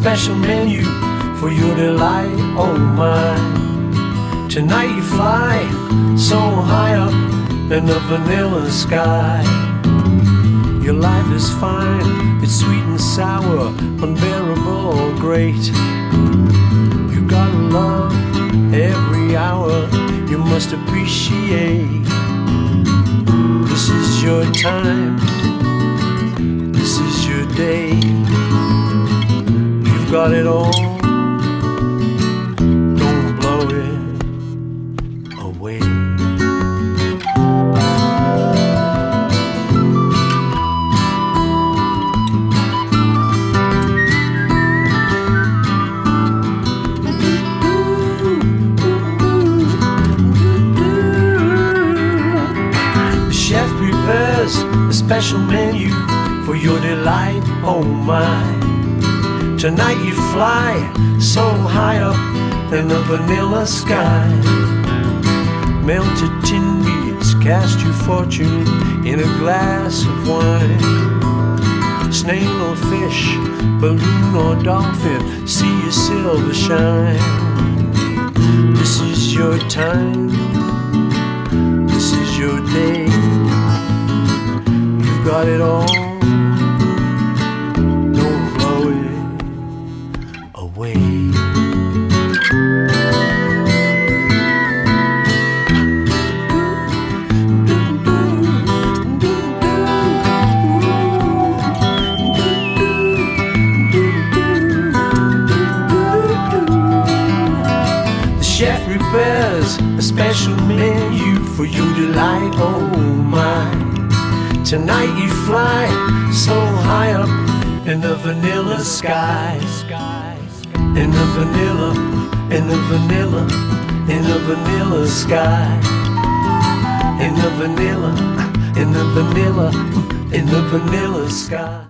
special menu for your delight, oh my. Tonight you fly so high up in the vanilla sky. Your life is fine, it's sweet and sour, unbearable or great. You gotta love every hour, you must appreciate. This is your time, this is your day. You've got it all, don't blow it away. A special menu for your delight, oh my. Tonight you fly so high up in the vanilla sky. Melted tin beads cast your fortune in a glass of wine. Snail or fish, balloon or dolphin, see your silver shine. This is your time, this is your day. Got it all, don't blow it away. The chef prepares a special menu for your delight, oh my. Tonight you fly so high up in the vanilla sky. In the vanilla, in the vanilla, in the vanilla sky. In the vanilla, in the vanilla, in the vanilla sky.